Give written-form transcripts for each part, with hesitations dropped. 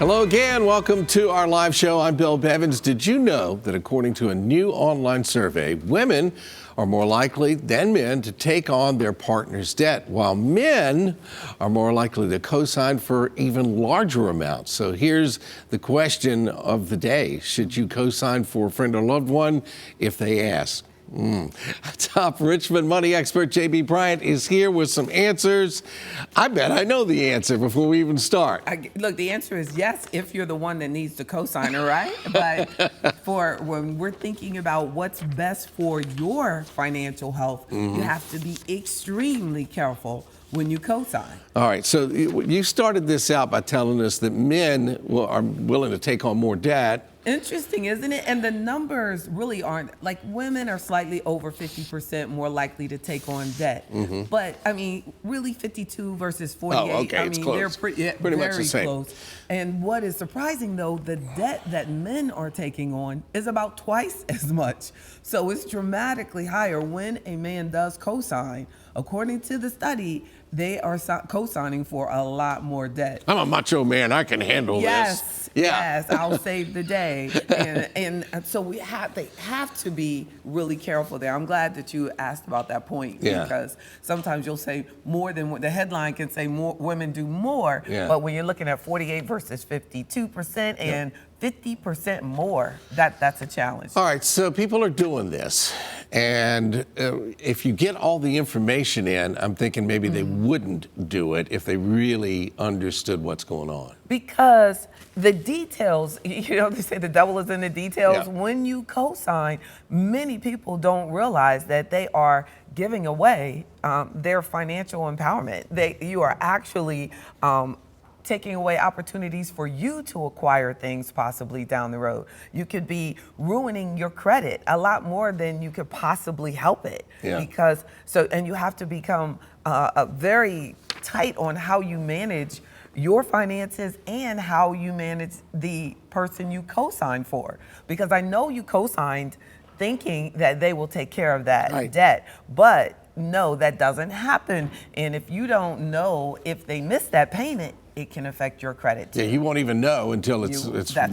Hello again. Welcome to our live show. I'm Bill Bevins. Did you know that according to a new online survey, women are more likely than men to take on their partner's debt, while men are more likely to co-sign for even larger amounts? So here's the question of the day. Should you co-sign for a friend or loved one if they ask? Top Richmond money expert J.B. Bryan is here with some answers. I bet I know the answer before we even start. Look, the answer is yes, if you're the one that needs the cosigner, right? But for when we're thinking about what's best for your financial health, you have to be extremely careful when you cosign. All right, so you started this out by telling us that men are willing to take on more debt. Interesting, isn't it? And the numbers really aren't, like, women are slightly over 50% more likely to take on debt. But, I mean, really 52 versus 48. Oh, okay, I it's mean, close. they're pretty Pretty much very the same. close. And what is surprising, though, the debt that men are taking on is about twice as much. So it's dramatically higher when a man does cosign. According to the study, they are co-signing for a lot more debt. I'm a macho man. I can handle this. Yes, I'll save the day. And so they have to be really careful there. I'm glad that you asked about that point, because sometimes you'll say more than what the headline can say, more women do more. But when you're looking at 48 versus 52% and 50% more, that's a challenge. All right, so people are doing this, and if you get all the information in, I'm thinking maybe they wouldn't do it if they really understood what's going on. Because the details, you know, they say the devil is in the details. When you co-sign, many people don't realize that they are giving away their financial empowerment. You are actually taking away opportunities for you to acquire things possibly down the road. You could be ruining your credit a lot more than you could possibly help it. And you have to become very tight on how you manage your finances and how you manage the person you co-sign for. Because I know you co-signed thinking that they will take care of that debt, but no, that doesn't happen. And if you don't know if they miss that payment, it can affect your credit too. Yeah, you won't even know until it's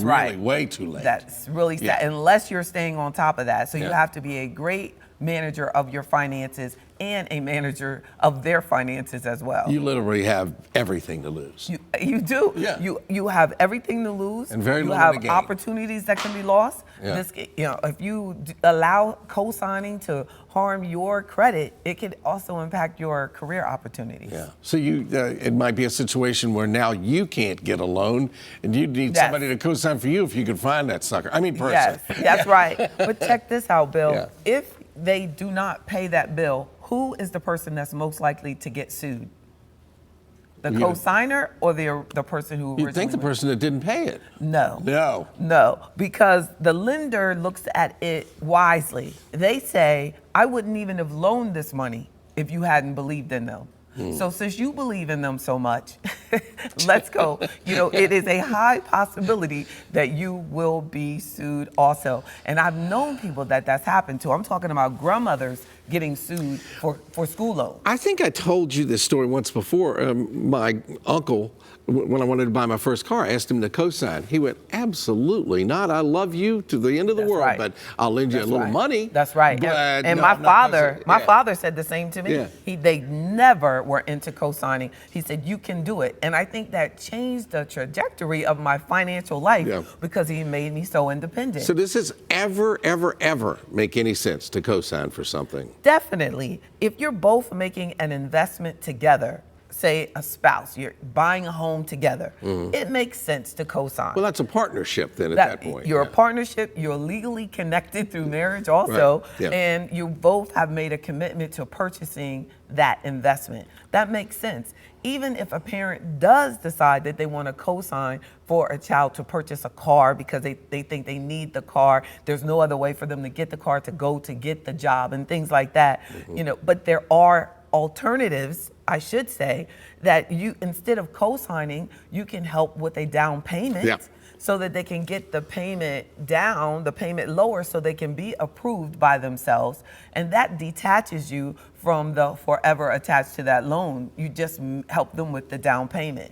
really way too late. That's really sad, unless you're staying on top of that. So you have to be a great manager of your finances and a manager of their finances as well. You literally have everything to lose. You do. Yeah. You have everything to lose. And very little to to gain. You have opportunities that can be lost. If you allow co-signing to harm your credit, it could also impact your career opportunities. Yeah. So it might be a situation where now you can't get a loan, and you need somebody to co-sign for you if you could find that sucker. I mean, person. Yes, that's right. But check this out, Bill. If they do not pay that bill, who is the person that's most likely to get sued? The co-signer or the person who originally? You'd think the person that didn't pay it. No, because the lender looks at it wisely. They say, I wouldn't even have loaned this money if you hadn't believed in them. So since you believe in them so much, let's go. It is a high possibility that you will be sued also. And I've known people that's happened to. I'm talking about grandmothers getting sued for school loans. I think I told you this story once before. My uncle, when I wanted to buy my first car, I asked him to co-sign. He went, absolutely not. I love you to the end of the world, but I'll lend you a little money. That's right. But and no, my father said the same to me. They never were into co-signing. He said, you can do it. And I think that changed the trajectory of my financial life because he made me so independent. So does this ever make any sense to co-sign for something? Definitely. If you're both making an investment together, say a spouse, you're buying a home together, it makes sense to co-sign. Well, that's a partnership then at that point. You're a partnership, you're legally connected through marriage also, and you both have made a commitment to purchasing that investment. That makes sense. Even if a parent does decide that they want to co-sign for a child to purchase a car because they think they need the car, there's no other way for them to get the car to go to get the job and things like that. But there are alternatives, I should say, that you, instead of co-signing, you can help with a down payment so that they can get the payment down, the payment lower, so they can be approved by themselves. And that detaches you from the forever attached to that loan. You just help them with the down payment.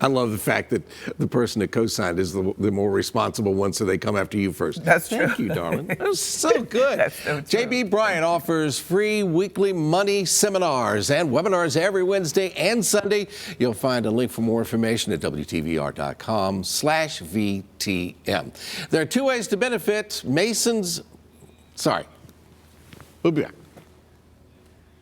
I love the fact that the person that co-signed is the more responsible one, so they come after you first. That's true. Thank you, darling. That was so good. That's so true. JB Bryan offers free weekly money seminars and webinars every Wednesday and Sunday. You'll find a link for more information at WTVR.com/VTM. There are two ways to benefit Masons. Sorry. We'll be back.